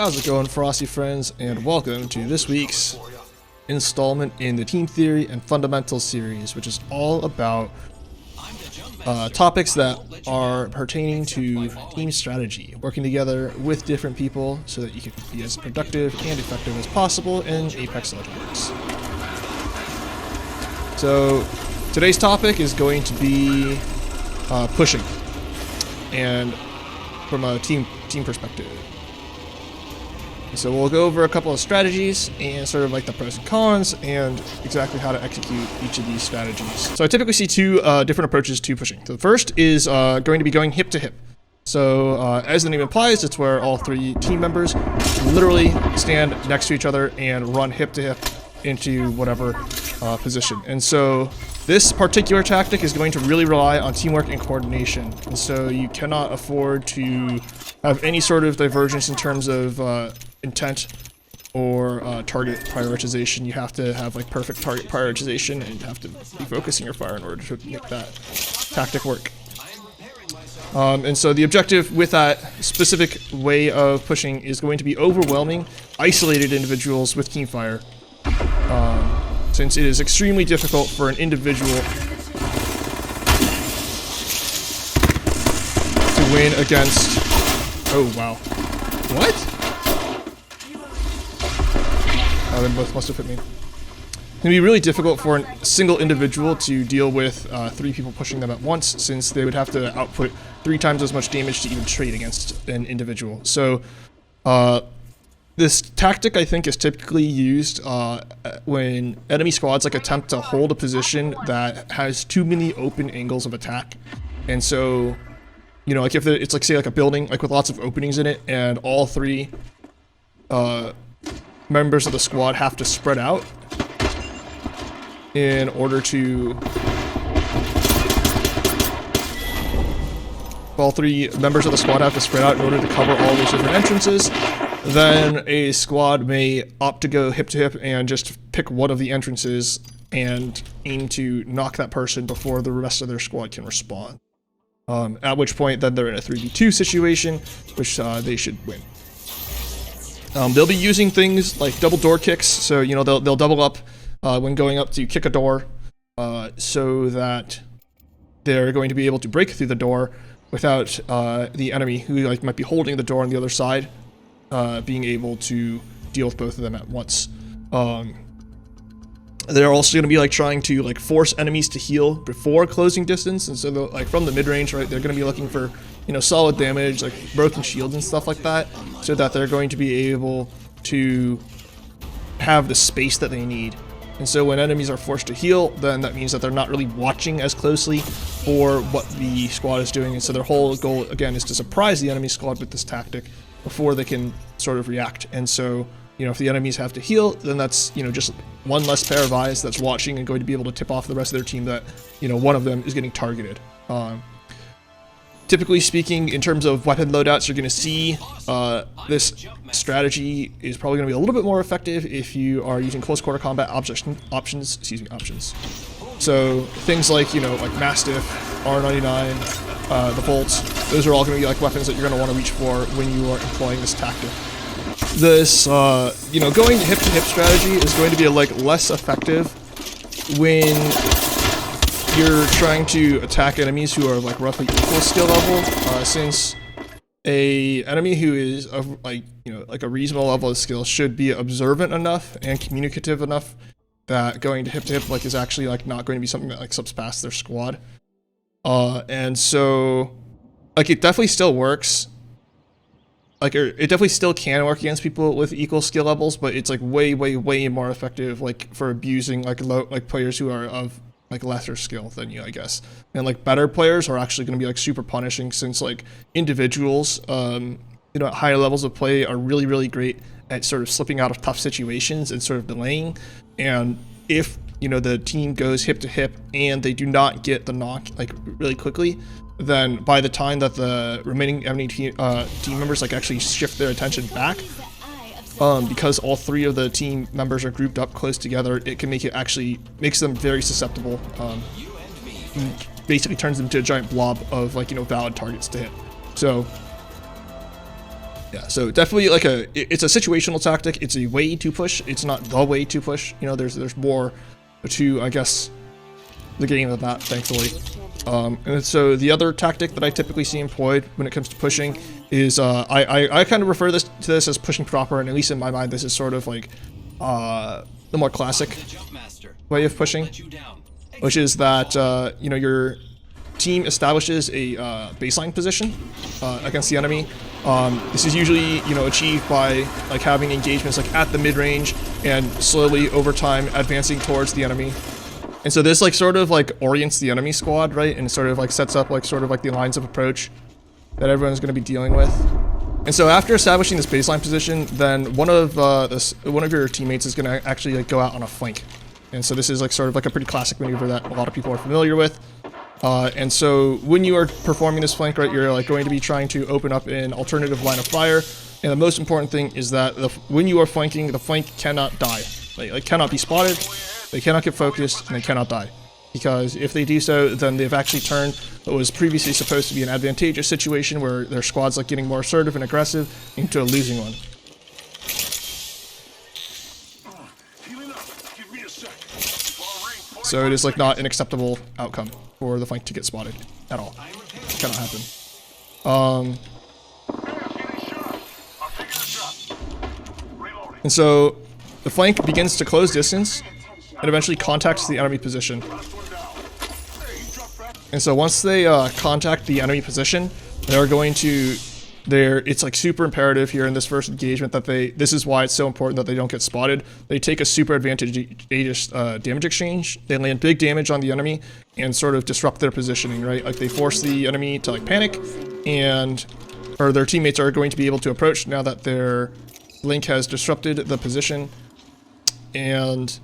How's it going, Frosty friends, and welcome to this week's installment in the Team Theory and Fundamentals series, which is all about topics that are pertaining to team strategy, working together with different people so that you can be as productive and effective as possible in Apex Legends. So today's topic is going to be pushing, and from a team perspective. So we'll go over a couple of strategies and sort of like the pros and cons and exactly how to execute each of these strategies. So I typically see two different approaches to pushing. So the first is going to be going hip to hip. So as the name implies, it's where all three team members literally stand next to each other and run hip to hip into whatever position. And so this particular tactic is going to really rely on teamwork and coordination. And so you cannot afford to have any sort of divergence in terms of intent or target prioritization. You have to have like perfect target prioritization, and you have to be focusing your fire in order to make that tactic work. And so the objective with that specific way of pushing is going to be overwhelming isolated individuals with teamfire, since it is extremely difficult for an individual to win against. Oh wow, what? Oh, they both must have hit me. It's going to be really difficult for a single individual to deal with three people pushing them at once, since they would have to output 3 times as much damage to even trade against an individual. So this tactic, I think, is typically used when enemy squads attempt to hold a position that has too many open angles of attack. And so, you know, like if it's like, say, like a building like with lots of openings in it, and all three members of the squad have to spread out in order to all three members of the squad have to spread out in order to cover all those different entrances. Then a squad may opt to go hip to hip and just pick one of the entrances and aim to knock that person before the rest of their squad can respond. At which point then they're in a 3v2 situation, which they should win. They'll be using things like double door kicks, so you know they'll double up when going up to kick a door, so that they're going to be able to break through the door without the enemy, who might be holding the door on the other side, being able to deal with both of them at once. They're also going to be trying to force enemies to heal before closing distance, and so from the mid range, right, they're going to be looking for solid damage, like broken shields and stuff like that, so that they're going to be able to have the space that they need. And so when enemies are forced to heal, then that means that they're not really watching as closely for what the squad is doing, and so their whole goal again is to surprise the enemy squad with this tactic before they can sort of react. And so if the enemies have to heal, then that's just one less pair of eyes that's watching and going to be able to tip off the rest of their team that one of them is getting targeted. Typically speaking, in terms of weapon loadouts, you're going to see this strategy is probably going to be a little bit more effective if you are using close quarter combat options. So things like like Mastiff, R99, the bolts, those are all going to be weapons that you're going to want to reach for when you are employing this tactic. This going hip to hip strategy is going to be less effective when you're trying to attack enemies who are roughly equal skill level, since a enemy who is of a reasonable level of skill should be observant enough and communicative enough that going to hip is actually not going to be something that slips past their squad. And so it definitely still works. It definitely still can work against people with equal skill levels, but it's way more effective for abusing low players who are of lesser skill than you, I guess. And better players are actually going to be super punishing, since individuals at higher levels of play are really great at sort of slipping out of tough situations and sort of delaying. And if the team goes hip to hip and they do not get the knock really quickly, then by the time that the remaining enemy team members actually shift their attention back, because all three of the team members are grouped up close together, it can makes them very susceptible. Basically turns them into a giant blob of valid targets to hit. So Yeah, so definitely like it's a situational tactic. It's a way to push. It's not the way to push. You know, there's more to, I guess, the game than that, thankfully. And so the other tactic that I typically see employed when it comes to pushing is I kind of refer to this as pushing proper, and at least in my mind, this is sort of like the more classic way of pushing, which is that you know, your team establishes a baseline position against the enemy. This is usually, you know, achieved by like having engagements like at the mid-range and slowly over time advancing towards the enemy. And so this like sort of like orients the enemy squad, right, and sort of like sets up like sort of like the lines of approach that everyone's going to be dealing with. And so after establishing this baseline position, then one of your teammates is going to actually like go out on a flank. And so this is like sort of like a pretty classic maneuver that a lot of people are familiar with. And so when you are performing this flank, right, you're like going to be trying to open up an alternative line of fire. And the most important thing is that when you are flanking, the flank cannot die. Like cannot be spotted, they cannot get focused, and they cannot die. Because if they do so, then they've actually turned what was previously supposed to be an advantageous situation where their squad's like getting more assertive and aggressive into a losing one. So it is like not an acceptable outcome for the flank to get spotted at all. It cannot happen. And so the flank begins to close distance and eventually contacts the enemy position. And so once they contact the enemy position, they're going to, it's like super imperative here in this first engagement that this is why it's so important that they don't get spotted. They take a super advantageous damage exchange. They land big damage on the enemy and sort of disrupt their positioning, right? Like they force the enemy to like panic, or their teammates are going to be able to approach now that their link has disrupted the position. And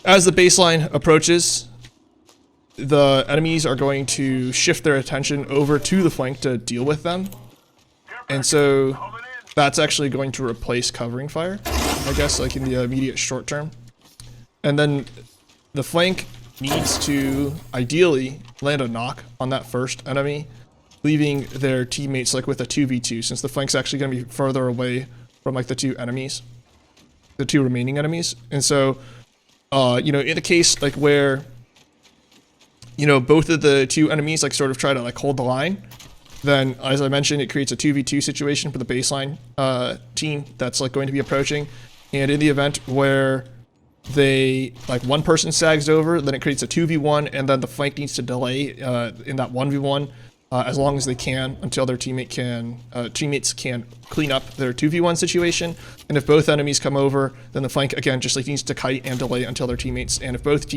as the baseline approaches, the enemies are going to shift their attention over to the flank to deal with them. And so that's actually going to replace covering fire, I guess, like in the immediate short term. And then the flank needs to ideally land a knock on that first enemy, leaving their teammates like with a 2v2, since the flank's actually going to be further away from like the two remaining enemies. And so, you know, in the case like where, you know, both of the two enemies like sort of try to like hold the line, then as I mentioned, it creates a 2v2 situation for the baseline team that's like going to be approaching. And in the event where they like one person sags over, then it creates a 2v1, and then the flank needs to delay in that 1v1 as long as they can until their teammates can clean up their 2v1 situation. And if both enemies come over, then the flank again just like needs to kite and delay until their teammates. And if both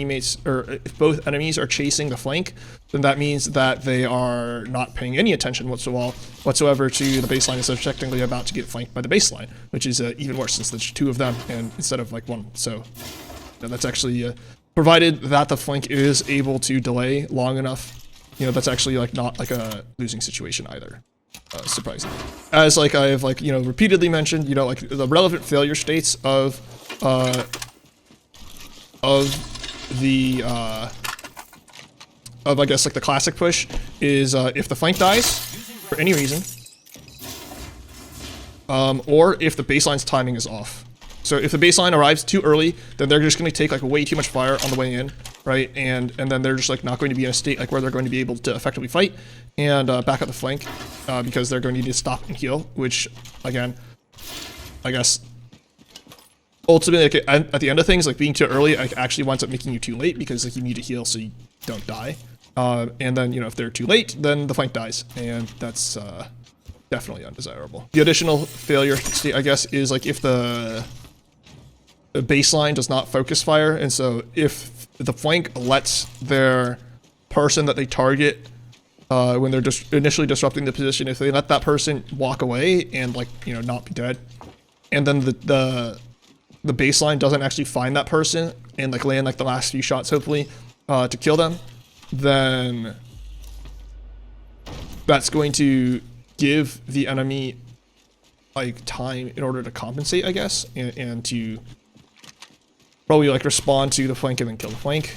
enemies are chasing the flank, then that means that they are not paying any attention whatsoever to the baseline, instead of technically about to get flanked by the baseline, which is even worse since there's two of them and instead of like one. So you know, that's actually provided that the flank is able to delay long enough. You know, that's actually like not like a losing situation either. Surprisingly, as like I have like, you know, repeatedly mentioned, you know, like the relevant failure states of I guess like the classic push is if the flank dies for any reason, or if the baseline's timing is off. So if the baseline arrives too early, then they're just going to take like way too much fire on the way in, right? And then they're just like not going to be in a state like where they're going to be able to effectively fight and back up the flank because they're going to need to stop and heal, which again, I guess ultimately like, at the end of things, like being too early like, actually winds up making you too late because like you need to heal so you don't die. And then, you know, if they're too late, then the flank dies, and that's definitely undesirable. The additional failure state, I guess, is like if the baseline does not focus fire, and so if the flank lets their person that they target when they're just initially disrupting the position, if they let that person walk away and like, you know, not be dead, and then the baseline doesn't actually find that person and like land like the last few shots hopefully to kill them, then that's going to give the enemy like time in order to compensate, I guess, and to probably like respond to the flank and then kill the flank,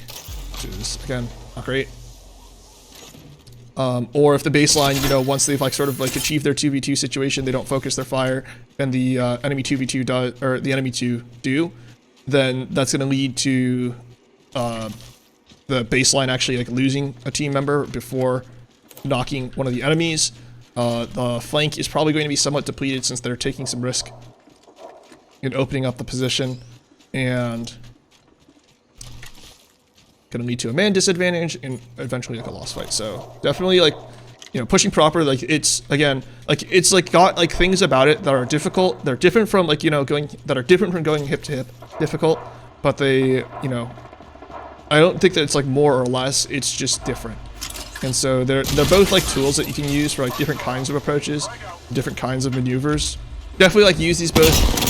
which is again not great. Or if the baseline, you know, once they've like sort of like achieved their 2v2 situation, they don't focus their fire, and the enemy 2v2 does, or the enemy 2 do, then that's going to lead to the baseline actually like losing a team member before knocking one of the enemies. The flank is probably going to be somewhat depleted since they're taking some risk in opening up the position, and going to lead to a man disadvantage and eventually like a lost fight. So definitely like, you know, pushing proper, like it's again, like it's like got like things about it that are difficult. They're different from like, you know, going hip to hip difficult, but they, you know, I don't think that it's like more or less, it's just different. And so they're both like tools that you can use for like different kinds of approaches, different kinds of maneuvers. Definitely like use these both.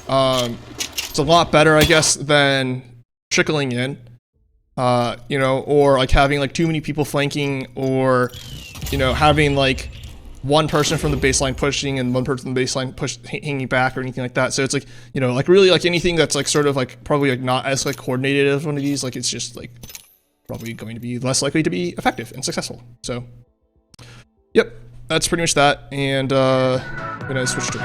It's a lot better, I guess, than trickling in, you know, or like having like too many people flanking, or, you know, having like one person from the baseline pushing and one person from the baseline hanging back or anything like that. So it's like, you know, like really like anything that's like sort of like probably like not as like coordinated as one of these, like it's just like probably going to be less likely to be effective and successful. So, yep, that's pretty much that. And I'm gonna switch to